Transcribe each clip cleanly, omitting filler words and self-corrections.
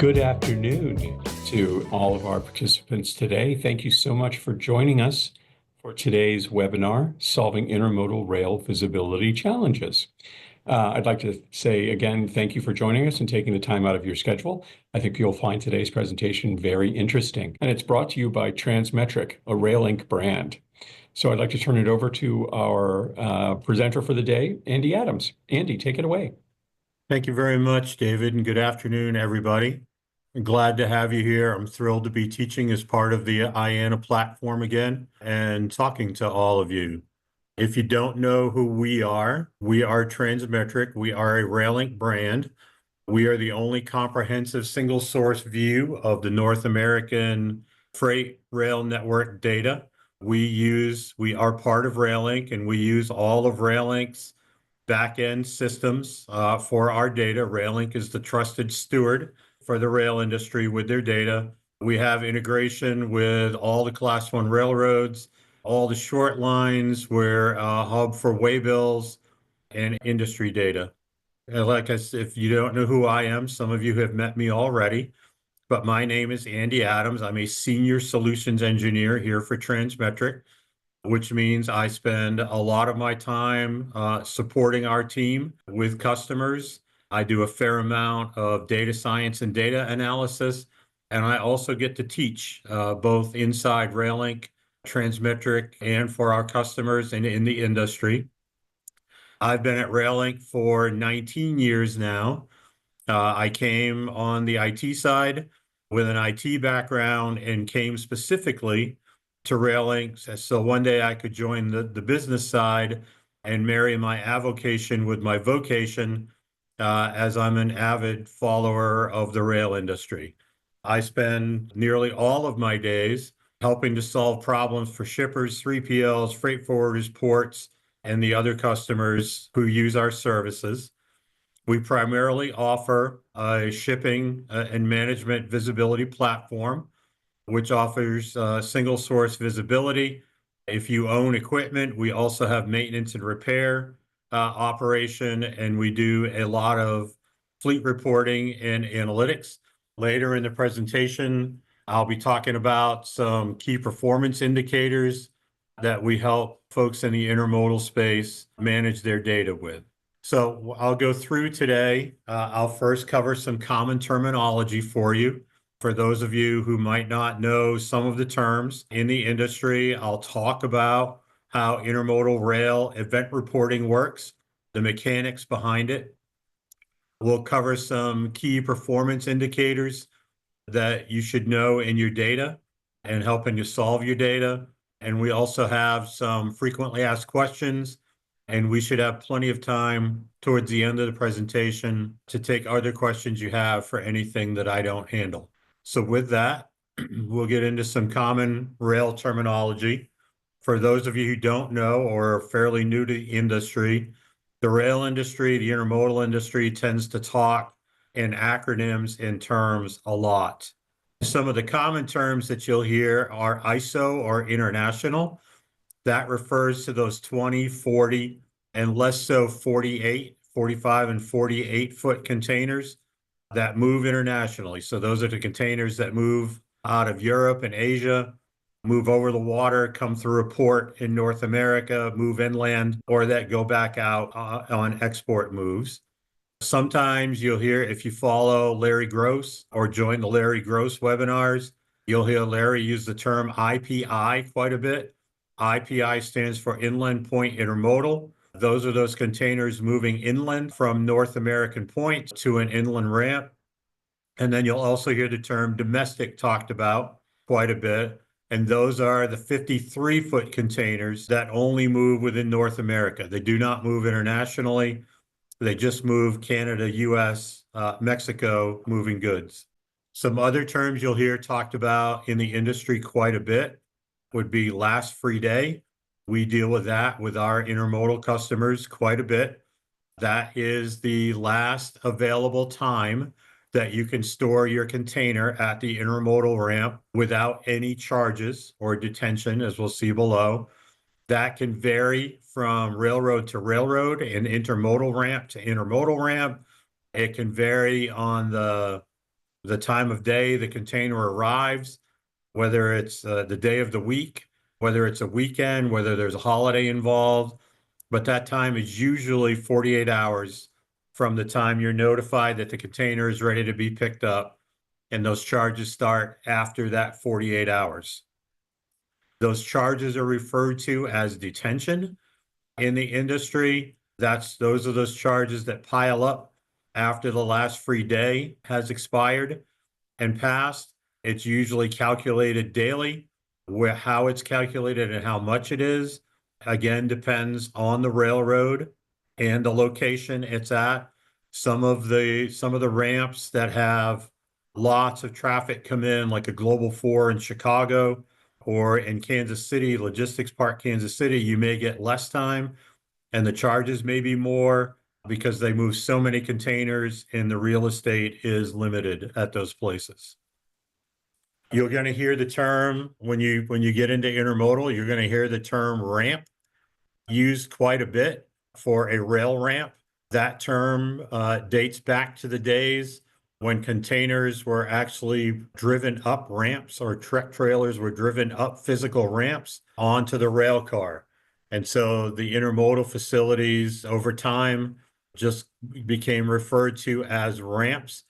Good afternoon to all of our participants today. Thank you so much for joining us for today's webinar, Solving Intermodal Rail Visibility Challenges. I'd like to say again, thank you for joining us and taking the time out of your schedule. I think you'll find today's presentation very interesting. And it's brought to you by Transmetric, a RailLink brand. So I'd like to turn it over to our presenter for the day, Andy Adams. Andy, take it away. Thank you very much, David, and good afternoon, everybody. I'm glad to have you here. I'm thrilled to be teaching as part of the IANA platform again and talking to all of you. If you don't know who we are Transmetric. We are a RailLink brand. We are the only comprehensive single source view of the North American freight rail network data. We are part of RailLink, and we use all of RailLink's back-end systems for our data. RailLink is the trusted steward for the rail industry with their data. We have integration with all the Class 1 railroads, all the short lines. We're a hub for waybills and industry data. Like I said, if you don't know who I am, some of you have met me already, but my name is Andy Adams. I'm a senior solutions engineer here for Transmetric, which means I spend a lot of my time supporting our team with customers. I do a fair amount of data science and data analysis, and I also get to teach both inside RailLink, Transmetric, and for our customers and in the industry. I've been at RailLink for 19 years now. I came on the IT side with an IT background and came specifically to RailLink so one day I could join the business side and marry my avocation with my vocation, as I'm an avid follower of the rail industry. I spend nearly all of my days helping to solve problems for shippers, 3PLs, freight forwarders, ports, and the other customers who use our services. We primarily offer a shipping and management visibility platform, which offers single source visibility. If you own equipment, we also have maintenance and repair operation, and we do a lot of fleet reporting and analytics. Later in the presentation, I'll be talking about some key performance indicators that we help folks in the intermodal space manage their data with. So I'll go through today. I'll first cover some common terminology for you. For those of you who might not know some of the terms in the industry, I'll talk about how intermodal rail event reporting works, the mechanics behind it. We'll cover some key performance indicators that you should know in your data and helping you solve your data. And we also have some frequently asked questions, and we should have plenty of time towards the end of the presentation to take other questions you have for anything that I don't handle. So with that, we'll get into some common rail terminology. For those of you who don't know or are fairly new to the industry, the rail industry, the intermodal industry tends to talk in acronyms and terms a lot. Some of the common terms that you'll hear are ISO or international. That refers to those 20, 40, and less so 48, 45, and 48 foot containers that move internationally. So those are the containers that move out of Europe and Asia, move over the water, come through a port in North America, move inland, or that go back out on export moves. Sometimes you'll hear, if you follow Larry Gross or join the Larry Gross webinars, you'll hear Larry use the term IPI quite a bit. IPI stands for Inland Point Intermodal. Those are those containers moving inland from North American point to an inland ramp. And then you'll also hear the term domestic talked about quite a bit. And those are the 53-foot containers that only move within North America. They do not move internationally. They just move Canada, US, Mexico moving goods. Some other terms you'll hear talked about in the industry quite a bit would be last free day. We deal with that with our intermodal customers quite a bit. That is the last available time that you can store your container at the intermodal ramp without any charges or detention, as we'll see below. That can vary from railroad to railroad and intermodal ramp to intermodal ramp. It can vary on the the time of day the container arrives, whether it's the day of the week, whether it's a weekend, whether there's a holiday involved. But that time is usually 48 hours from the time you're notified that the container is ready to be picked up. And those charges start after that 48 hours. Those charges are referred to as detention in the industry. Those are those charges that pile up after the last free day has expired and passed. It's usually calculated daily. How it's calculated and how much it is, again, depends on the railroad and the location it's at. Some of the ramps that have lots of traffic come in, like a Global 4 in Chicago or in Kansas City, Logistics Park, Kansas City, you may get less time and the charges may be more because they move so many containers and the real estate is limited at those places. You're going to hear the term when you get into intermodal, you're going to hear the term ramp used quite a bit for a rail ramp. That term dates back to the days when containers were actually driven up ramps, or trailers were driven up physical ramps onto the rail car. And so the intermodal facilities over time just became referred to as ramps.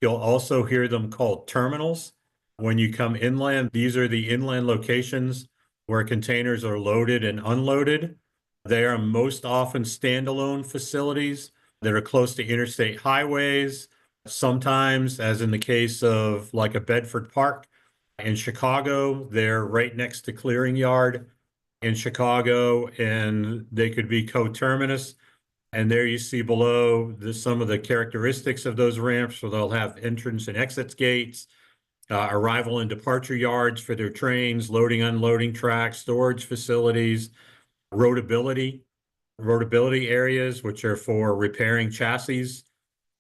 You'll also hear them called terminals. When you come inland, these are the inland locations where containers are loaded and unloaded. They are most often standalone facilities that are close to interstate highways. Sometimes, as in the case of like a Bedford Park in Chicago, they're right next to Clearing Yard in Chicago, and they could be coterminous. And there you see below some of the characteristics of those ramps, where they'll have entrance and exit gates, arrival and departure yards for their trains, loading, unloading tracks, storage facilities, roadability areas, which are for repairing chassis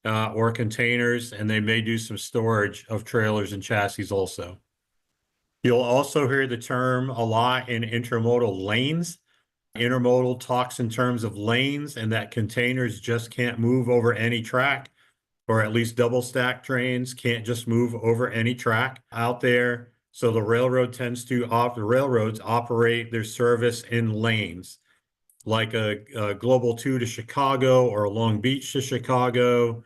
or containers, and they may do some storage of trailers and chassis also. You'll also hear the term a lot in intermodal lanes. Intermodal talks in terms of lanes and that containers just can't move over any track, or at least double stack trains can't just move over any track out there. So the railroads operate their service in lanes, like a Global 2 to Chicago or a Long Beach to Chicago,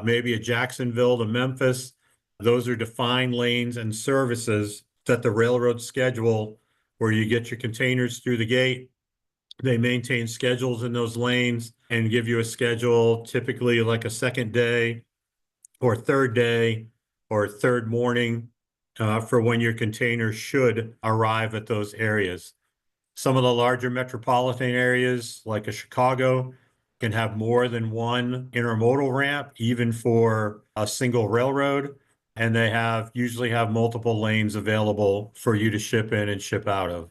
maybe a Jacksonville to Memphis. Those are defined lanes and services that the railroad schedule, where you get your containers through the gate. They maintain schedules in those lanes and give you a schedule, typically like a second day or third morning for when your container should arrive at those areas. Some of the larger metropolitan areas, like a Chicago, can have more than one intermodal ramp, even for a single railroad, and they usually have multiple lanes available for you to ship in and ship out of.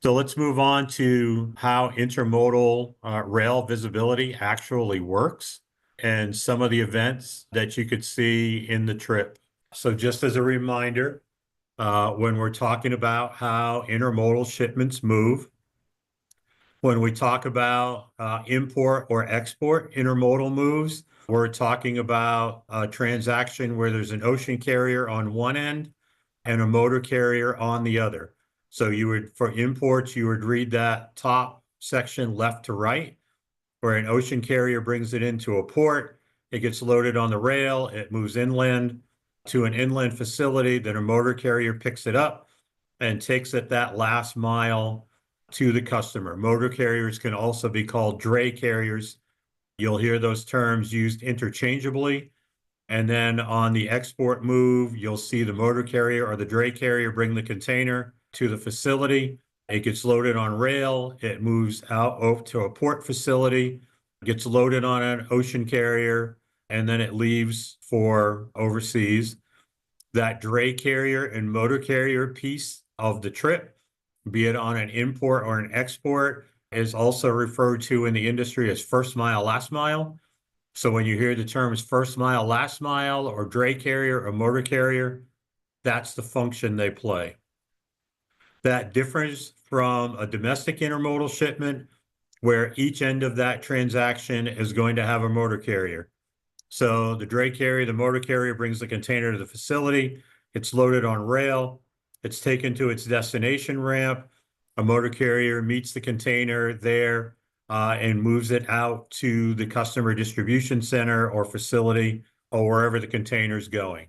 So let's move on to how intermodal rail visibility actually works and some of the events that you could see in the trip. So just as a reminder, when we're talking about how intermodal shipments move, when we talk about import or export intermodal moves, we're talking about a transaction where there's an ocean carrier on one end and a motor carrier on the other. So for imports, you would read that top section left to right, where an ocean carrier brings it into a port, it gets loaded on the rail, it moves inland to an inland facility, then a motor carrier picks it up and takes it that last mile to the customer. Motor carriers can also be called dray carriers. You'll hear those terms used interchangeably. And then on the export move, you'll see the motor carrier or the dray carrier bring the container to the facility. It gets loaded on rail. It moves out over to a port facility, gets loaded on an ocean carrier, and then it leaves for overseas. That dray carrier and motor carrier piece of the trip, be it on an import or an export, is also referred to in the industry as first mile, last mile. So when you hear the terms first mile, last mile, or dray carrier or motor carrier, that's the function they play. That differs from a domestic intermodal shipment, where each end of that transaction is going to have a motor carrier. So the dray carrier, the motor carrier brings the container to the facility. It's loaded on rail. It's taken to its destination ramp. A motor carrier meets the container there and moves it out to the customer distribution center or facility or wherever the container is going.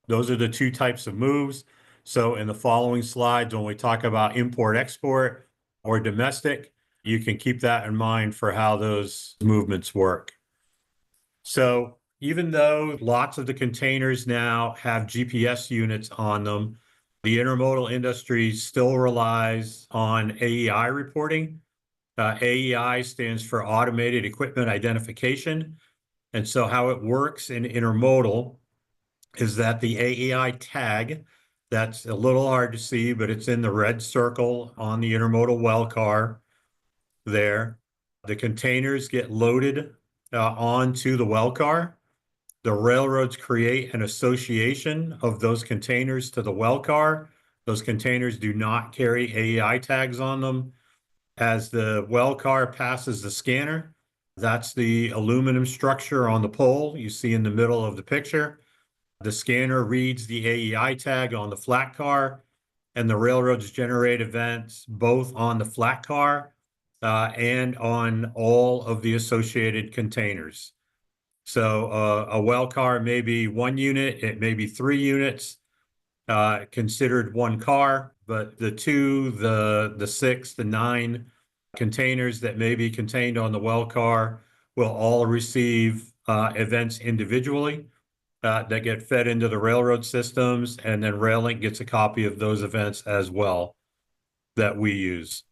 Those are the two types of moves. So in the following slides, when we talk about import-export or domestic, you can keep that in mind for how those movements work. So even though lots of the containers now have GPS units on them, the intermodal industry still relies on AEI reporting. AEI stands for Automated Equipment Identification. And so how it works in intermodal is that the AEI tag, that's a little hard to see, but it's in the red circle on the intermodal well car there. The containers get loaded onto the well car. The railroads create an association of those containers to the well car. Those containers do not carry AEI tags on them. As the well car passes the scanner, that's the aluminum structure on the pole you see in the middle of the picture. The scanner reads the AEI tag on the flat car, and the railroads generate events both on the flat car and on all of the associated containers. So a well car may be 1 unit, it may be 3 units, considered one car, but the 2, the 6, the 9 containers that may be contained on the well car will all receive events individually that get fed into the railroad systems, and then RailLink gets a copy of those events as well that we use.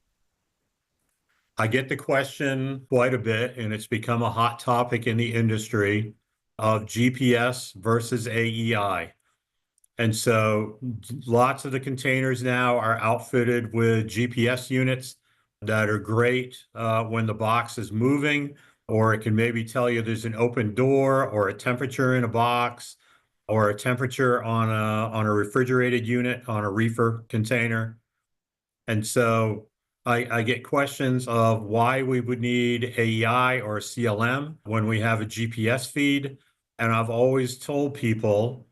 I get the question quite a bit, and it's become a hot topic in the industry of GPS versus AEI. And so lots of the containers now are outfitted with GPS units that are great when the box is moving, or it can maybe tell you there's an open door or a temperature in a box or a temperature on a refrigerated unit on a reefer container. And so I get questions of why we would need AEI or a CLM when we have a GPS feed. And I've always told people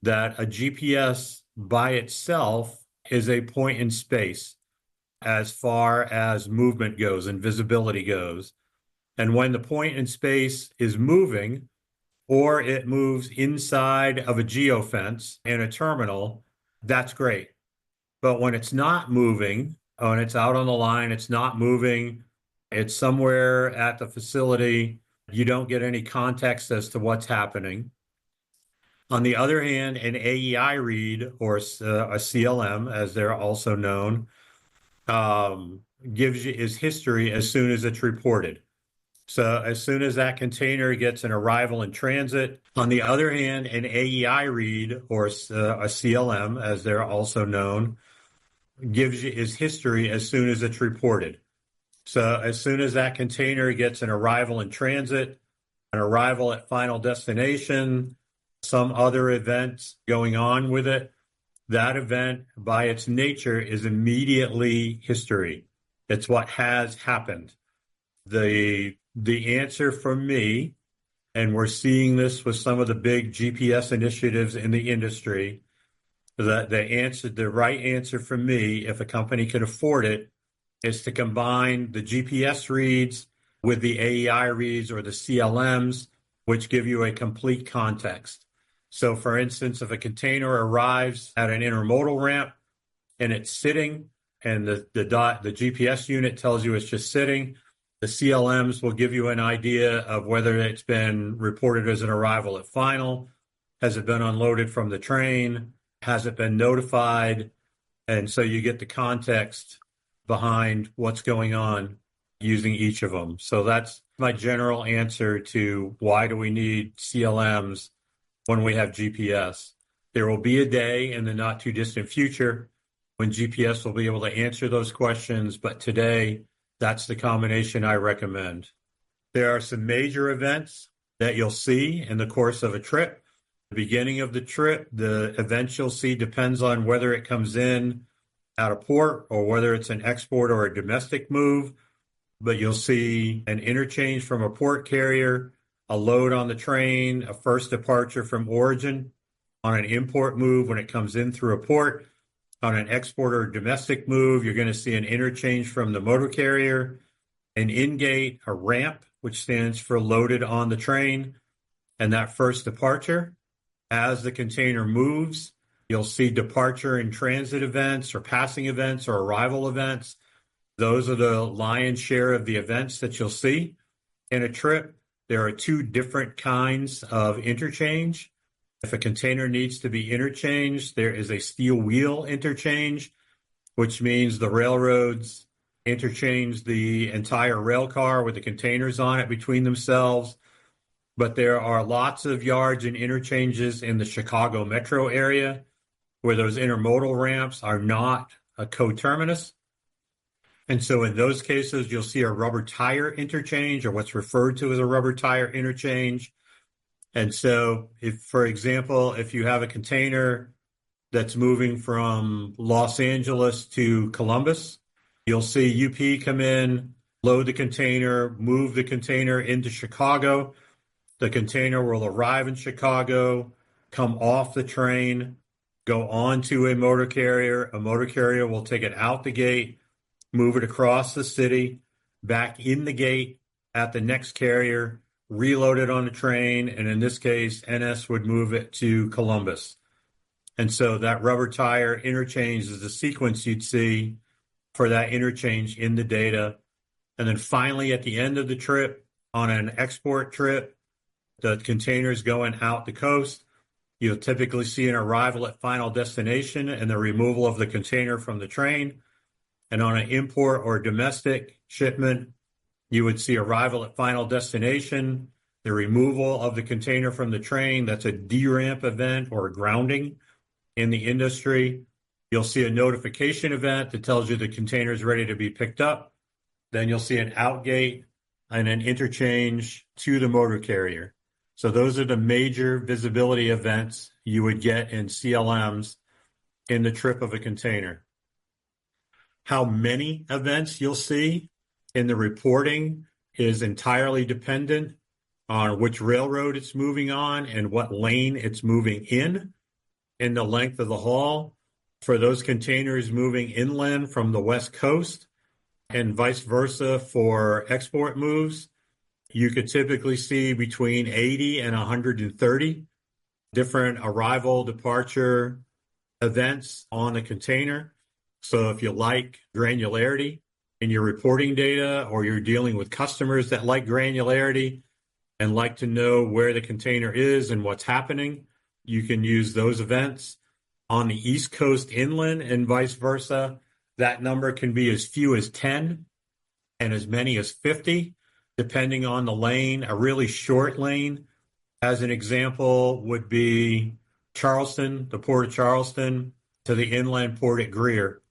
that a GPS by itself is a point in space as far as movement goes and visibility goes. And when the point in space is moving, or it moves inside of a geofence in a terminal, that's great. But when it's not moving, when it's out on the line, it's not moving, it's somewhere at the facility, you don't get any context as to what's happening. On the other hand, an AEI read or a CLM, as they're also known, gives you is history as soon as it's reported. So as soon as that container gets an arrival in transit. On the other hand, an AEI read or a CLM, as they're also known, gives you is history as soon as it's reported. So as soon as that container gets an arrival in transit, an arrival at final destination, some other event going on with it, that event by its nature is immediately history. It's what has happened. The answer from me, and we're seeing this with some of the big GPS initiatives in the industry, that the right answer from me, if a company can afford it, is to combine the GPS reads with the AEI reads or the CLMs, which give you a complete context. So for instance, if a container arrives at an intermodal ramp and it's sitting and the GPS unit tells you it's just sitting, the CLMs will give you an idea of whether it's been reported as an arrival at final, has it been unloaded from the train, has it been notified, and so you get the context behind what's going on using each of them. So that's my general answer to why do we need CLMs when we have GPS. There will be a day in the not too distant future when GPS will be able to answer those questions, but today, that's the combination I recommend. There are some major events that you'll see in the course of a trip. The beginning of the trip, the events you'll see depends on whether it comes in at a port or whether it's an export or a domestic move. But you'll see an interchange from a port carrier a load on the train, a first departure from origin, on an import move when it comes in through a port, on an export or domestic move, you're going to see an interchange from the motor carrier, an in-gate, a ramp, which stands for loaded on the train, and that first departure. As the container moves, you'll see departure and transit events or passing events or arrival events. Those are the lion's share of the events that you'll see in a trip. There are two different kinds of interchange. If a container needs to be interchanged, there is a steel wheel interchange, which means the railroads interchange the entire rail car with the containers on it between themselves. But there are lots of yards and interchanges in the Chicago metro area where those intermodal ramps are not a coterminus. And so in those cases, you'll see a rubber tire interchange, or what's referred to as a rubber tire interchange. And so if, for example, if you have a container that's moving from Los Angeles to Columbus, you'll see UP come in, load the container, move the container into Chicago. The container will arrive in Chicago, come off the train, go on to a motor carrier. A motor carrier will take it out the gate, move it across the city, back in the gate at the next carrier, reload it on the train, and in this case, NS would move it to Columbus. And so that rubber tire interchange is the sequence you'd see for that interchange in the data. And then finally, at the end of the trip, on an export trip, the containers going out the coast, you'll typically see an arrival at final destination and the removal of the container from the train. And on an import or domestic shipment, you would see arrival at final destination, the removal of the container from the train. That's a deramp event or grounding in the industry. You'll see a notification event that tells you the container is ready to be picked up. Then you'll see an outgate and an interchange to the motor carrier. So those are the major visibility events you would get in CLMs in the trip of a container. How many events you'll see in the reporting is entirely dependent on which railroad it's moving on and what lane it's moving in the length of the haul. For those containers moving inland from the West Coast and vice versa for export moves, you could typically see between 80 and 130 different arrival, departure events on a container. So if you like granularity in your reporting data, or you're dealing with customers that like granularity and like to know where the container is and what's happening, you can use those events. On the East Coast inland and vice versa, that number can be as few as 10 and as many as 50, depending on the lane. A really short lane, as an example, would be Charleston, the Port of Charleston, to the inland port at Greer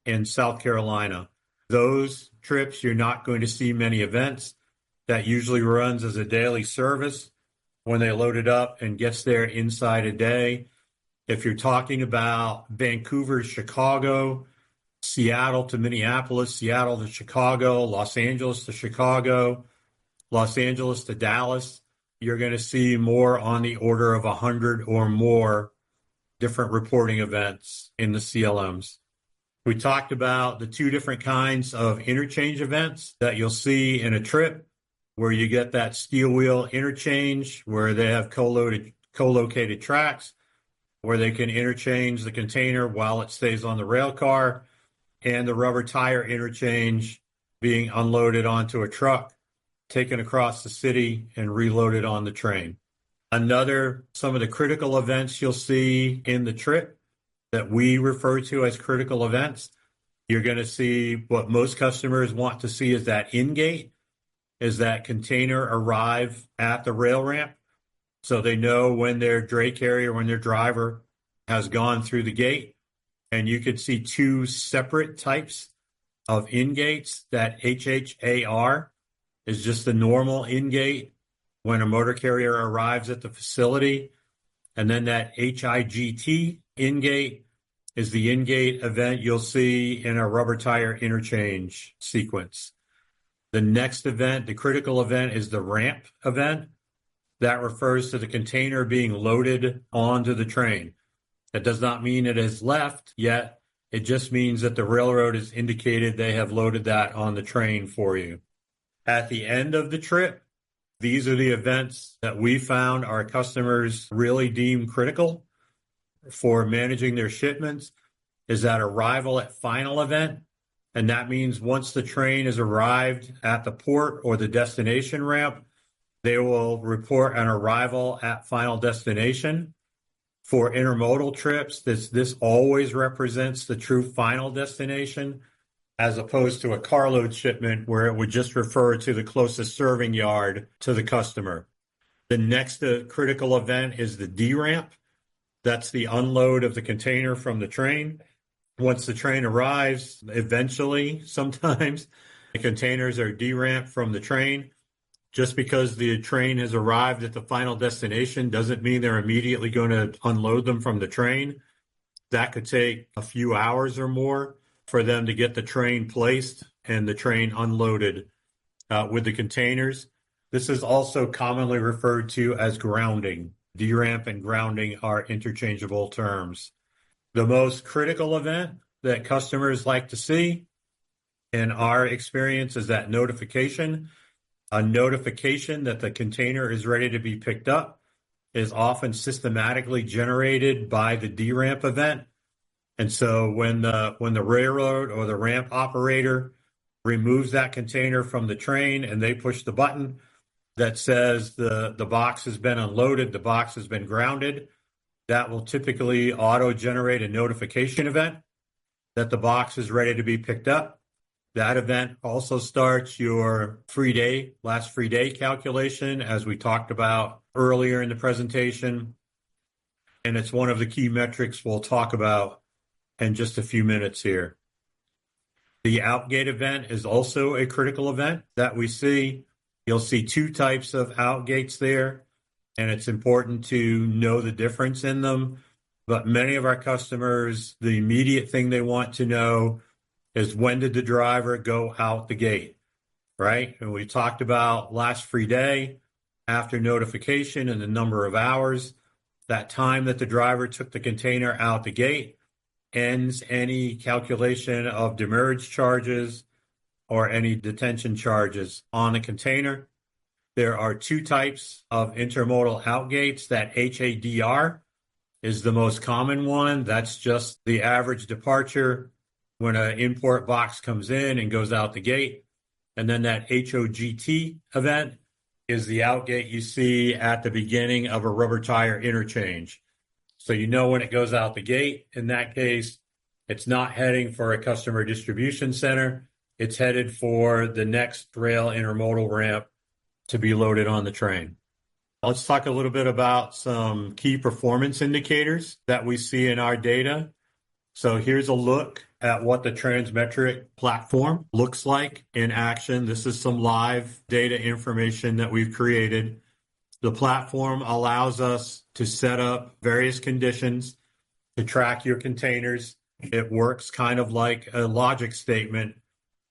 in South Carolina. Those trips, you're not going to see many events. That usually runs as a daily service when they load it up and gets there inside a day. If you're talking about Vancouver, Chicago, Seattle to Minneapolis, Seattle to Chicago, Los Angeles to Chicago, Los Angeles to Dallas, you're going to see more on the order of 100 or more different reporting events in the CLMs. We talked about the two different kinds of interchange events that you'll see in a trip, where you get that steel wheel interchange, where they have co-located tracks, where they can interchange the container while it stays on the rail car, and the rubber tire interchange being unloaded onto a truck, taken across the city, and reloaded on the train. Some of the critical events you'll see in the trip that we refer to as critical events, you're going to see what most customers want to see is that in-gate, is that container arrive at the rail ramp, so they know when their dray carrier, when their driver has gone through the gate. And you could see two separate types of in-gates. That HHAR is just the normal in-gate when a motor carrier arrives at the facility. And then that HIGT in-gate is the in-gate event you'll see in a rubber tire interchange sequence. The next event, the critical event, is the ramp event. That refers to the container being loaded onto the train. That does not mean it has left yet. It just means that the railroad has indicated they have loaded that on the train for you. At the end of the trip, these are the events that we found our customers really deem critical for managing their shipments. Is that arrival at final event. And that means once the train has arrived at the port or the destination ramp, they will report an arrival at final destination. For intermodal trips, this always represents the true final destination, as opposed to a carload shipment where it would just refer to the closest serving yard to the customer. The next critical event is the D ramp. That's the unload of the container from the train. Once the train arrives, eventually, sometimes, the containers are deramped from the train. Just because the train has arrived at the final destination doesn't mean they're immediately going to unload them from the train. That could take a few hours or more for them to get the train placed and the train unloaded with the containers. This is also commonly referred to as grounding. Deramp and grounding are interchangeable terms. The most critical event that customers like to see in our experience is that notification. A notification that the container is ready to be picked up is often systematically generated by the deramp event. And so when the railroad or the ramp operator removes that container from the train and they push the button that says the box has been unloaded, the box has been grounded, that will typically auto-generate a notification event that the box is ready to be picked up. That event also starts your last free day calculation, as we talked about earlier in the presentation. And it's one of the key metrics we'll talk about in just a few minutes here. The outgate event is also a critical event that we see. You'll see two types of outgates there, and it's important to know the difference in them. But many of our customers, the immediate thing they want to know is when did the driver go out the gate, right? And we talked about last free day, after notification and the number of hours, that time that the driver took the container out the gate ends any calculation of demurrage charges or any detention charges on the container. There are two types of intermodal outgates. That HADR is the most common one. That's just the average departure when an import box comes in and goes out the gate. And then that HOGT event is the outgate you see at the beginning of a rubber tire interchange. So you know when it goes out the gate. In that case, it's not heading for a customer distribution center. It's headed for the next rail intermodal ramp to be loaded on the train. Let's talk a little bit about some key performance indicators that we see in our data. So here's a look at what the Transmetric platform looks like in action. This is some live data information that we've created. The platform allows us to set up various conditions to track your containers. It works kind of like a logic statement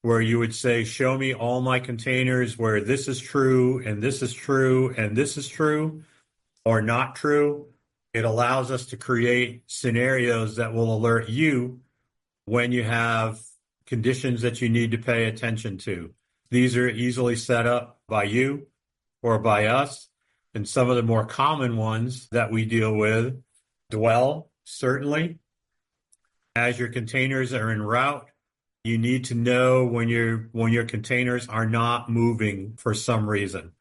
where you would say, show me all my containers where this is true, and this is true, and this is true, or not true. It allows us to create scenarios that will alert you when you have conditions that you need to pay attention to. These are easily set up by you or by us. And some of the more common ones that we deal with, dwell, certainly. As your containers are en route, you need to know when your containers are not moving for some reason.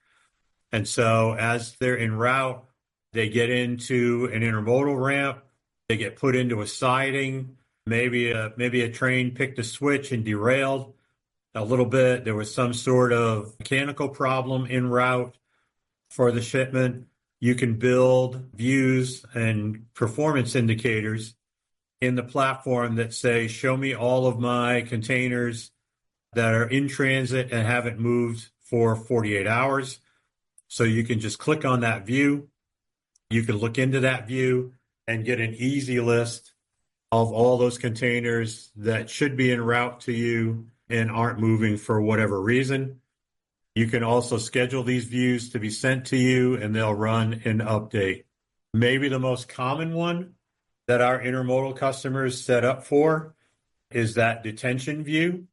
And so as they're en route, they get into an intermodal ramp, they get put into a siding, maybe a train picked a switch and derailed a little bit. There was some sort of mechanical problem en route for the shipment. You can build views and performance indicators in the platform that say, show me all of my containers that are in transit and haven't moved for 48 hours. So you can just click on that view. You can look into that view and get an easy list of all those containers that should be en route to you and aren't moving for whatever reason. You can also schedule these views to be sent to you, and they'll run an update. Maybe the most common one that our intermodal customers set up for is that detention view.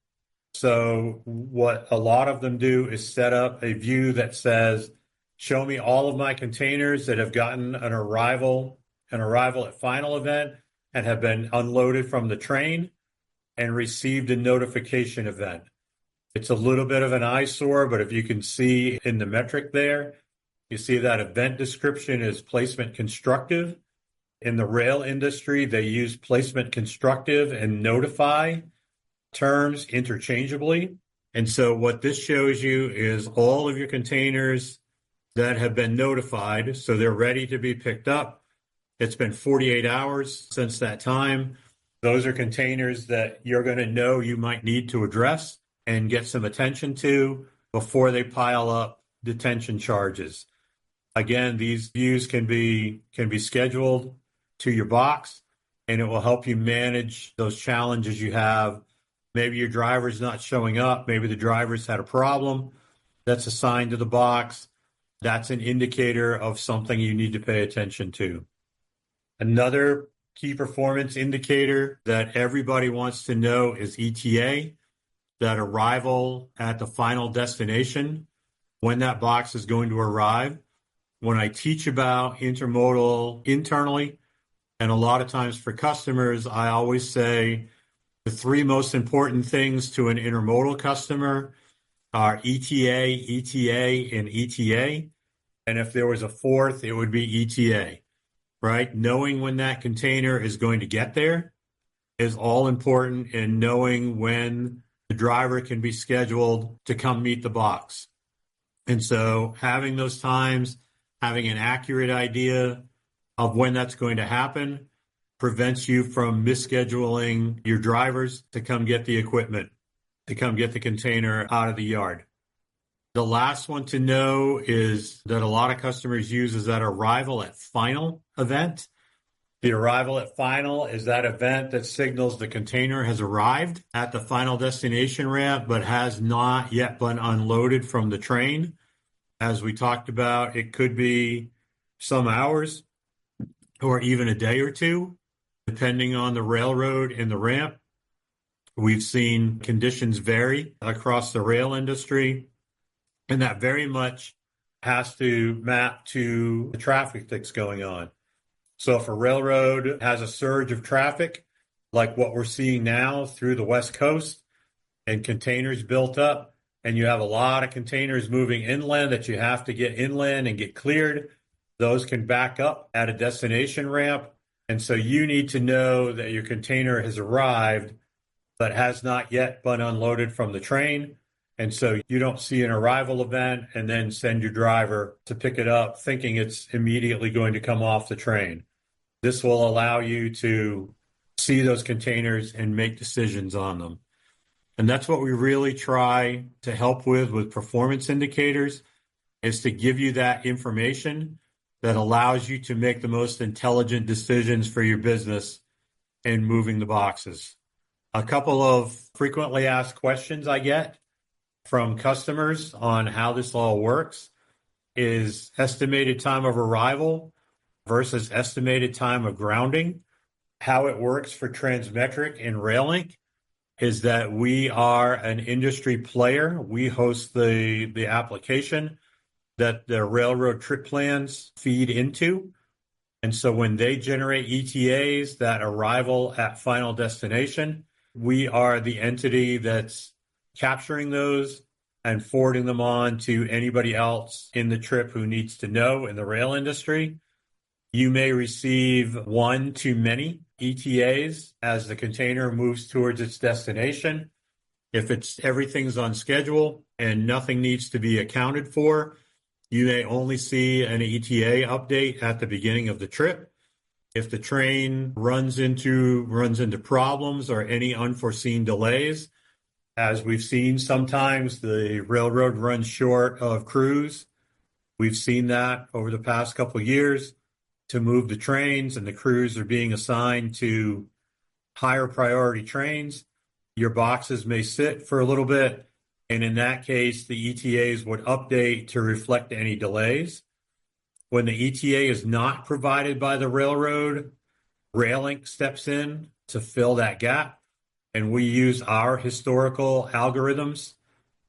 So what a lot of them do is set up a view that says, show me all of my containers that have gotten an arrival at final event and have been unloaded from the train and received a notification event. It's a little bit of an eyesore, but if you can see in the metric there, you see that event description is placement constructive. In the rail industry, they use placement constructive and notify terms interchangeably. And so what this shows you is all of your containers that have been notified, so they're ready to be picked up. It's been 48 hours since that time. Those are containers that you're going to know you might need to address and get some attention to before they pile up detention charges. Again, these views can be scheduled to your box, and it will help you manage those challenges you have. Maybe your driver's not showing up. Maybe the driver's had a problem that's assigned to the box. That's an indicator of something you need to pay attention to. Another key performance indicator that everybody wants to know is ETA, that arrival at the final destination, when that box is going to arrive. When I teach about intermodal internally, and a lot of times for customers, I always say the three most important things to an intermodal customer are ETA, ETA, and ETA. And if there was a fourth, it would be ETA, right? Knowing when that container is going to get there is all important, and knowing when the driver can be scheduled to come meet the box. And so having those times, having an accurate idea of when that's going to happen prevents you from misscheduling your drivers to come get the equipment, to come get the container out of the yard. The last one to know is that a lot of customers use is that arrival at final event. The arrival at final is that event that signals the container has arrived at the final destination ramp, but has not yet been unloaded from the train. As we talked about, it could be some hours or even a day or two, depending on the railroad and the ramp. We've seen conditions vary across the rail industry, and that very much has to map to the traffic that's going on. So if a railroad has a surge of traffic, like what we're seeing now through the West Coast, and containers built up, and you have a lot of containers moving inland that you have to get inland and get cleared, those can back up at a destination ramp. And so you need to know that your container has arrived, but has not yet been unloaded from the train. And so you don't see an arrival event and then send your driver to pick it up thinking it's immediately going to come off the train. This will allow you to see those containers and make decisions on them. And that's what we really try to help with performance indicators, is to give you that information that allows you to make the most intelligent decisions for your business in moving the boxes. A couple of frequently asked questions I get from customers on how this all works is estimated time of arrival versus estimated time of grounding. How it works for Transmetric and RailLink is that we are an industry player. We host the application that the railroad trip plans feed into. And so when they generate ETAs, that arrival at final destination, we are the entity that's capturing those and forwarding them on to anybody else in the trip who needs to know in the rail industry. You may receive one too many ETAs as the container moves towards its destination. If everything's on schedule and nothing needs to be accounted for, you may only see an ETA update at the beginning of the trip. If the train runs into problems or any unforeseen delays, as we've seen sometimes the railroad runs short of crews. We've seen that over the past couple of years to move the trains, and the crews are being assigned to higher priority trains. Your boxes may sit for a little bit, And in that case, the ETAs would update to reflect any delays. When the ETA is not provided by the railroad, RailLink steps in to fill that gap, and we use our historical algorithms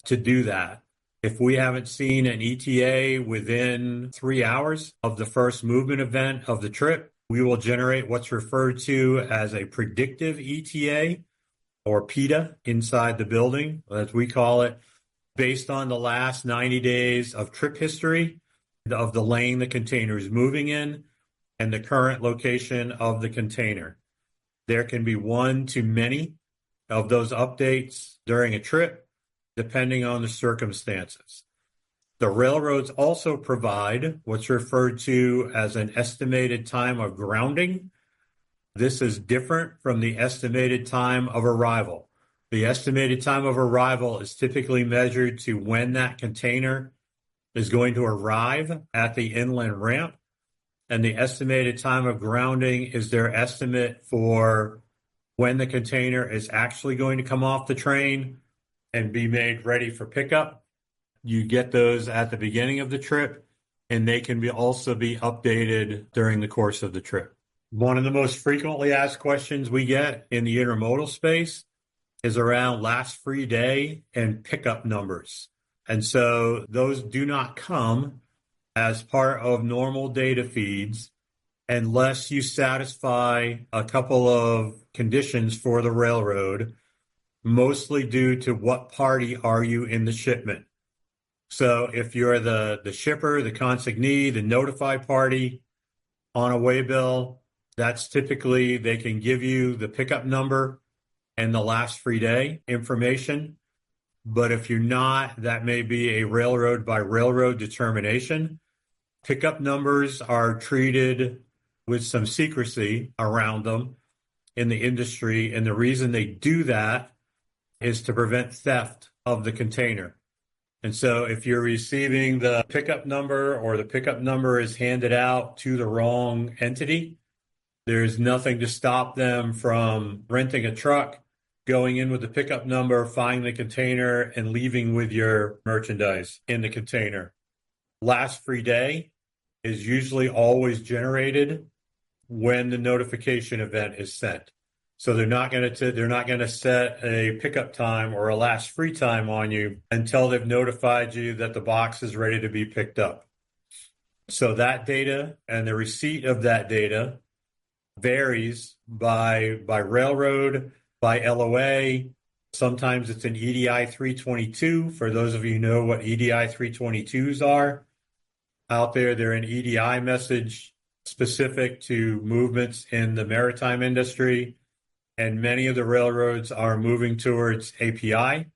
to do that. If we haven't seen an ETA within 3 hours of the first movement event of the trip, we will generate what's referred to as a predictive ETA or PETA inside the building, as we call it, based on the last 90 days of trip history of the lane the container is moving in and the current location of the container. There can be one to many of those updates during a trip, depending on the circumstances. The railroads also provide what's referred to as an estimated time of grounding. This is different from the estimated time of arrival. The estimated time of arrival is typically measured to when that container is going to arrive at the inland ramp. And the estimated time of grounding is their estimate for when the container is actually going to come off the train and be made ready for pickup. You get those at the beginning of the trip, and they can also be updated during the course of the trip. One of the most frequently asked questions we get in the intermodal space is around last free day and pickup numbers. And so those do not come as part of normal data feeds unless you satisfy a couple of conditions for the railroad, mostly due to what party are you in the shipment. So if you're the shipper, the consignee, the notified party on a waybill, that's typically they can give you the pickup number and the last free day information. But if you're not, that may be a railroad by railroad determination. Pickup numbers are treated with some secrecy around them in the industry. And the reason they do that is to prevent theft of the container. And so if you're receiving the pickup number or the pickup number is handed out to the wrong entity, there's nothing to stop them from renting a truck, going in with the pickup number, finding the container, and leaving with your merchandise in the container. Last free day is usually always generated when the notification event is sent. So they're not going to set a pickup time or a last free time on you until they've notified you that the box is ready to be picked up. So that data and the receipt of that data varies by railroad, by LOA. Sometimes it's an EDI 322. For those of you who know what EDI 322s are out there, they're an EDI message specific to movements in the maritime industry. And many of the railroads are moving towards API,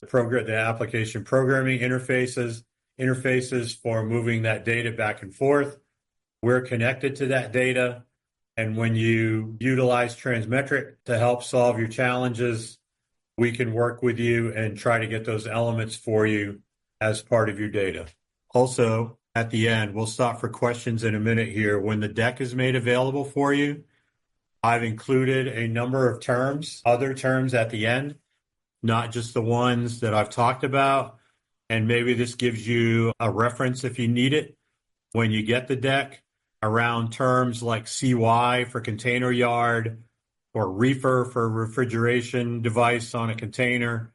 the application programming interfaces for moving that data back and forth. We're connected to that data. And when you utilize Transmetric to help solve your challenges, we can work with you and try to get those elements for you as part of your data. Also, at the end, we'll stop for questions in a minute here. When the deck is made available for you, I've included a number of terms, other terms at the end, not just the ones that I've talked about. And maybe this gives you a reference if you need it when you get the deck around terms like CY for container yard or reefer for refrigeration device on a container,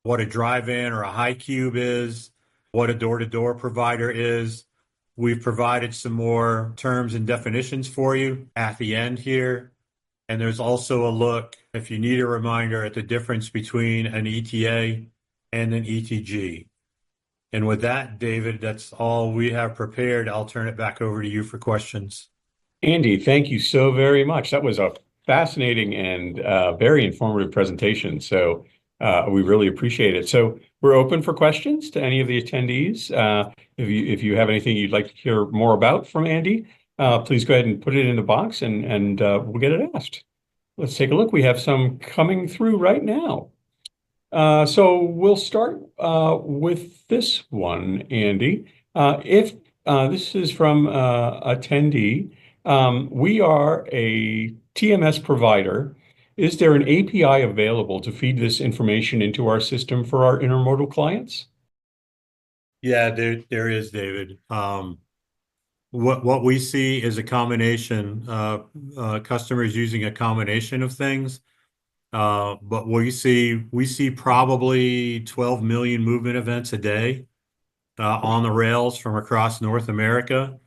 what a drive-in or a high cube is, what a door-to-door provider is. We've provided some more terms and definitions for you at the end here. And there's also a look, if you need a reminder, at the difference between an ETA and an ETG. And with that, David, that's all we have prepared. I'll turn it back over to you for questions. Andy, thank you so very much. That was a fascinating and very informative presentation. So we really appreciate it. So we're open for questions to any of the attendees. If you have anything you'd like to hear more about from Andy, please go ahead and put it in the box and we'll get it asked. Let's take a look. We have some coming through right now. So we'll start with this one, Andy. If this is from attendee, we are a TMS provider Is there an API available to feed this information into our system for our intermodal clients? Yeah, there is, David. What we see is a combination, customers using a combination of things. But we see probably 12 million movement events a day on the rails from across North America.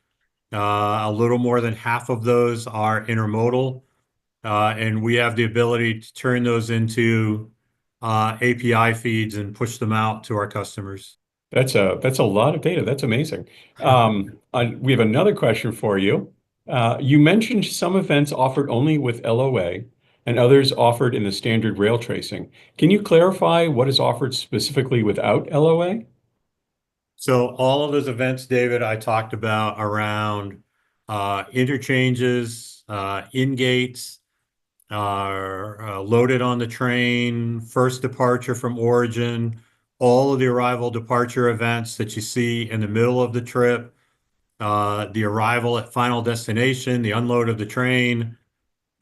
A little more than half of those are intermodal, and we have the ability to turn those into API feeds and push them out to our customers. That's a lot of data. That's amazing. We have another question for you. You mentioned some events offered only with LOA and others offered in the standard rail tracing. Can you clarify what is offered specifically without LOA? So all of those events, David, I talked about around interchanges, in gates, loaded on the train, first departure from origin, all of the arrival departure events that you see in the middle of the trip, the arrival at final destination, the unload of the train,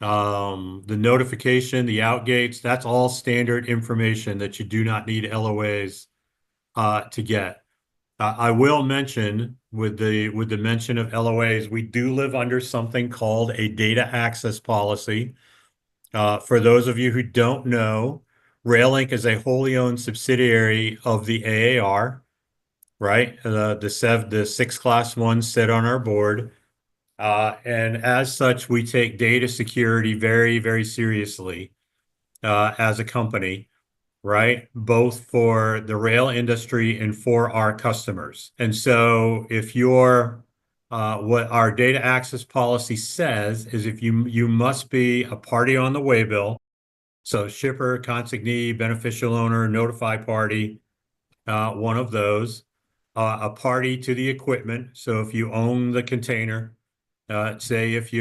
the notification, the out gates, that's all standard information that you do not need LOAs to get. I will mention with the mention of LOAs, we do live under something called a data access policy. For those of you who don't know, RailLink is a wholly owned subsidiary of the AAR, right? The six class ones sit on our board. And as such, we take data security very, very seriously as a company, right? Both for the rail industry and for our customers. And so if what our data access policy says is if you must be a party on the waybill, so shipper, consignee, beneficial owner, notify party, one of those, a party to the equipment. So if you own the container, say if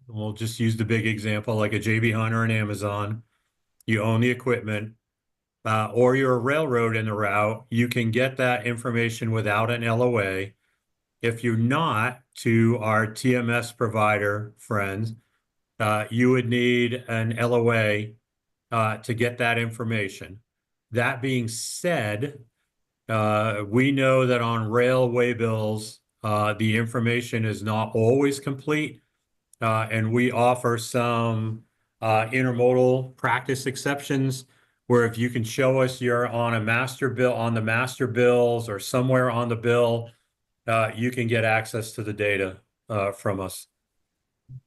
we'll just use the big example, like a JB Hunt or an Amazon, you own the equipment, or you're a railroad in the route, you can get that information without an LOA. If you're not, to our TMS provider friends, you would need an LOA to get that information. That being said, we know that on railway bills, the information is not always complete, and we offer some intermodal practice exceptions where if you can show us you're on a master bill, on the master bills or somewhere on the bill, you can get access to the data from us.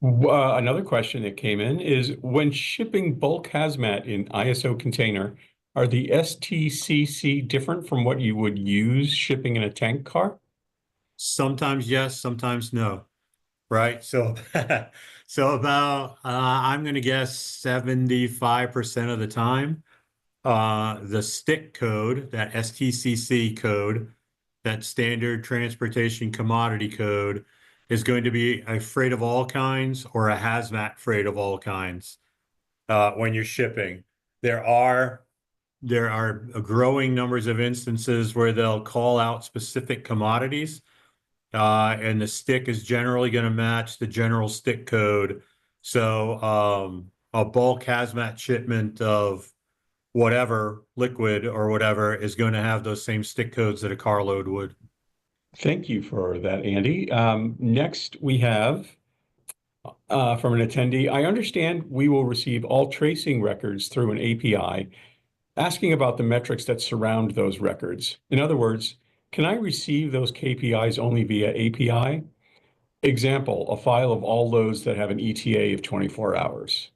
Another question that came in is when shipping bulk hazmat in ISO container, are the STCC different from what you would use shipping in a tank car? Sometimes yes, sometimes no. Right. So, so about, I'm going to guess 75% of the time, the stick code, that STCC code, that standard transportation commodity code, is going to be a freight of all kinds or a hazmat freight of all kinds, when you're shipping. There are growing numbers of instances where they'll call out specific commodities, and the stick is generally going to match the general stick code. So a bulk hazmat shipment of whatever liquid or whatever is going to have those same stick codes that a carload would. Thank you for that, Andy. Next, we have from an attendee. I understand we will receive all tracing records through an API, asking about the metrics that surround those records. In other words, can I receive those KPIs only via API? Example, a file of all loads that have an ETA of 24 hours.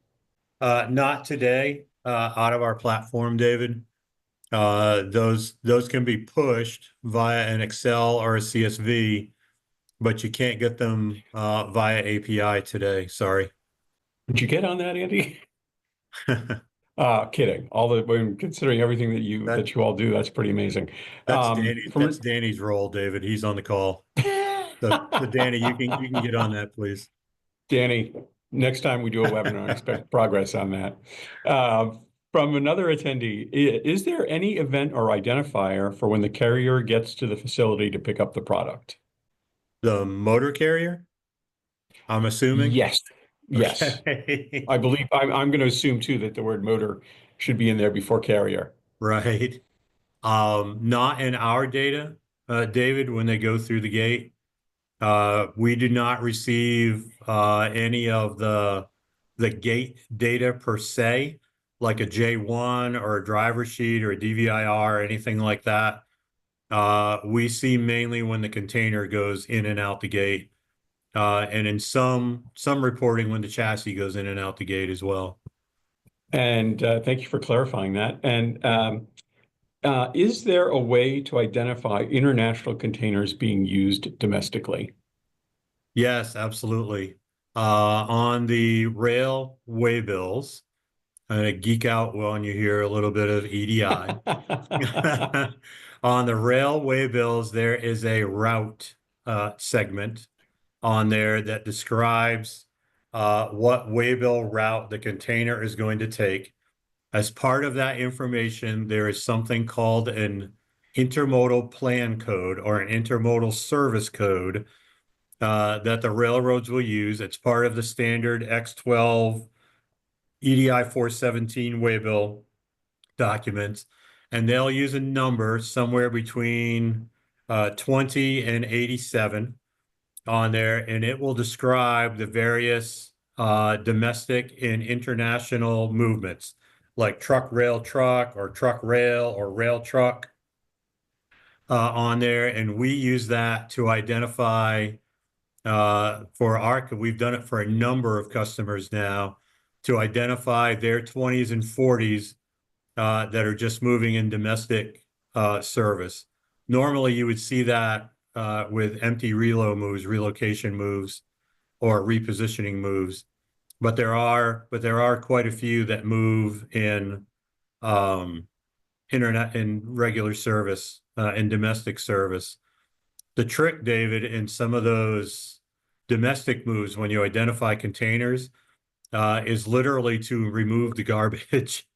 Not today, out of our platform, David. Those can be pushed via an Excel or a CSV, but you can't get them via API today. Sorry. Did you get on that, Andy? Kidding. When considering everything That that you all do, that's pretty amazing. that's Danny's role, David. He's on the call. So Danny, you can get on that, please. Danny, next time we do a webinar, expect progress on that. From another attendee, is there any event or identifier for when the carrier gets to the facility to pick up the product? The motor carrier, I'm assuming. Yes. Yes. Okay. I believe I'm going to assume too that the word motor should be in there before carrier. Right. Not in our data, David, when they go through the gate. We do not receive any of the gate data per se, like a J1 or a driver sheet or a DVIR or anything like that. We see mainly when the container goes in and out the gate, and in some reporting when the chassis goes in and out the gate as well. And thank you for clarifying that. And is there a way to identify international containers being used domestically? Yes, absolutely. On the rail waybills, I'm gonna geek out when you hear a little bit of EDI. On the railway bills, there is a route segment on there that describes what waybill route the container is going to take. As part of that information, there is something called an intermodal plan code or an intermodal service code that the railroads will use. It's part of the standard X12 EDI 417 waybill documents, and they'll use a number somewhere between 20 and 87 on there, and it will describe the various domestic and international movements, like truck or rail truck on there. And we use that to identify we've done it for a number of customers now to identify their 20s and 40s that are just moving in domestic service. Normally, you would see that with empty relocation moves, or repositioning moves. But there are quite a few that move in internet in regular service, in domestic service. The trick, David, in some of those domestic moves when you identify containers is literally to remove the garbage.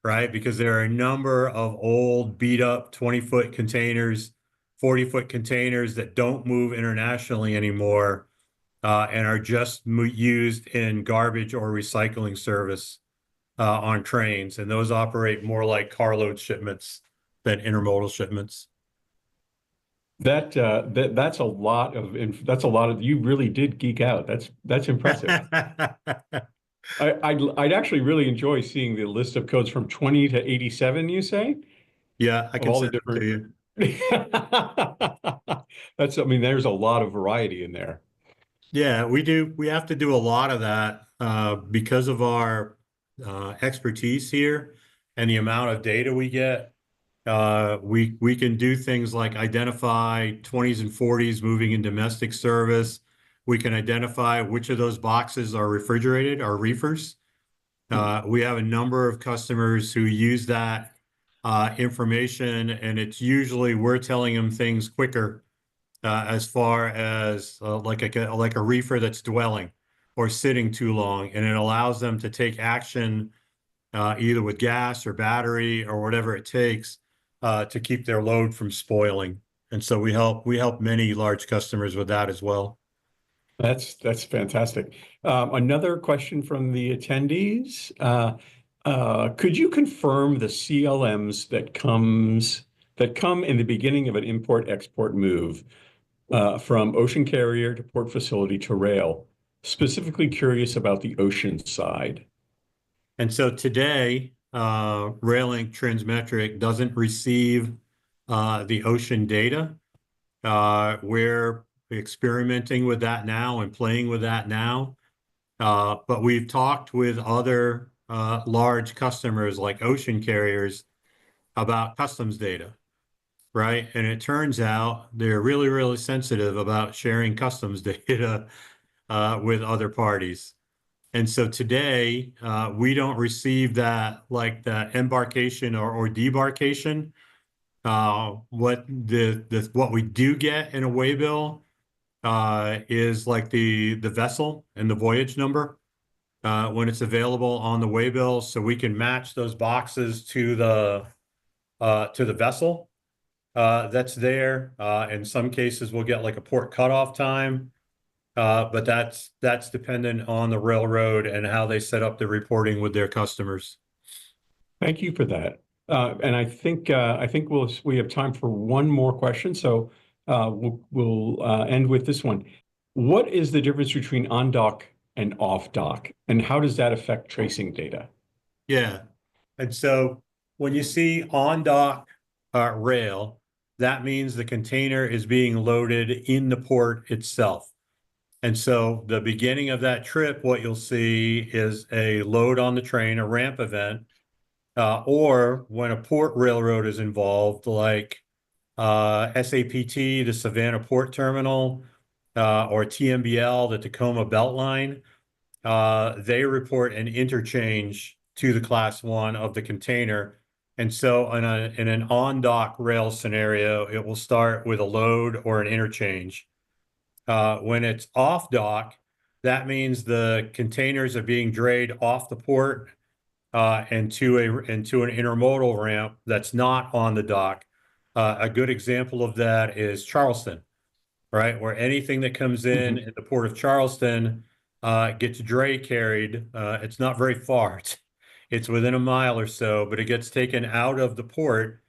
Right? Because there are a number of old, beat up 20-foot containers, 40-foot containers that don't move internationally anymore and are just used in garbage or recycling service on trains. And those operate more like carload shipments than intermodal shipments. That's a lot of you really did geek out. That's impressive. I'd actually really enjoy seeing the list of codes from 20 to 87, you say, Yeah, I of can all the send it to different. you. I mean, there's a lot of variety in there. Yeah, we do. We have to do a lot of that because of our expertise here and the amount of data we get. We can do things like identify 20s and 40s moving in domestic service. We can identify which of those boxes are refrigerated, are reefers. We have a number of customers who use that information, and it's usually we're telling them things quicker as far as like a reefer that's dwelling or sitting too long, and it allows them to take action either with gas or battery or whatever it takes to keep their load from spoiling. And so we help many large customers with that as well. That's fantastic. Another question from the attendees. Could you confirm the CLMs that come in the beginning of an import-export move from ocean carrier to port facility to rail? Specifically curious about the ocean side. And so today, Railink Transmetric doesn't receive the ocean data. We're experimenting with that now and playing with that now. But we've talked with other large customers like ocean carriers about customs data, right? And it turns out they're really, really sensitive about sharing customs data with other parties. And so today, we don't receive that like the embarkation or debarkation. What we do get in a waybill is like the vessel and the voyage number when it's available on the waybill, so we can match those boxes to the vessel that's there. In some cases, we'll get like a port cutoff time But that's dependent on the railroad and how they set up the reporting with their customers. Thank you for that. And I think we have time for one more question, so we'll end with this one. What is the difference between on dock and off dock, and how does that affect tracing data? Yeah. And so when you see on dock rail, that means the container is being loaded in the port itself. And so the beginning of that trip, what you'll see is a load on the train, a ramp event, or when a port railroad is involved, like SAPT, the Savannah Port Terminal, or TMBL, the Tacoma Beltline, they report an interchange to the class one of the container. And so in an on-dock rail scenario, it will start with a load or an interchange. When it's off dock, that means the containers are being drayed off the port into an intermodal ramp that's not on the dock. A good example of that is Charleston, right? Where anything that comes in the port of Charleston gets dray carried. It's not very far. It's within a mile or so, but it gets taken out of the port,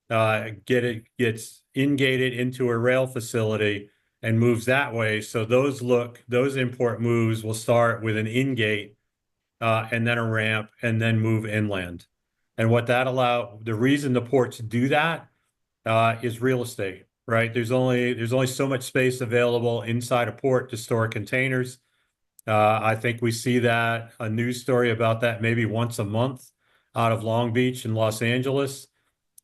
gets in-gated into a rail facility and moves that way. So those import moves will start with an in-gate and then a ramp and then move inland. And the reason the ports do that is real estate, right? There's only so much space available inside a port to store containers. I think we see a news story about that maybe once a month out of Long Beach and Los Angeles,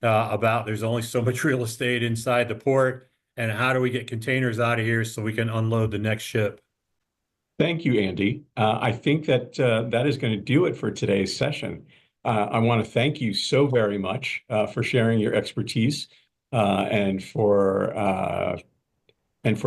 about there's only so much real estate inside the port, and how do we get containers out of here so we can unload the next ship? Thank you, Andy. I think that that is going to do it for today's session. I want to thank you so very much for sharing your expertise and for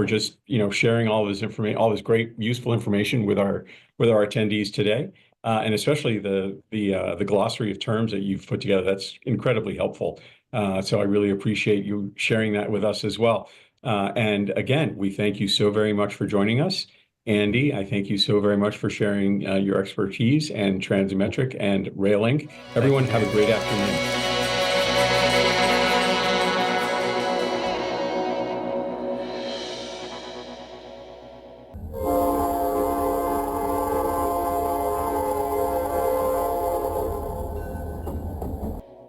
just sharing all of this information, all this great useful information with our attendees today, and especially the glossary of terms that you've put together. That's incredibly helpful. So I really appreciate you sharing that with us as well. And again, we thank you so very much for joining us. Andy, I thank you so very much for sharing your expertise and Transmetric and Rail Link. Everyone, have a great afternoon.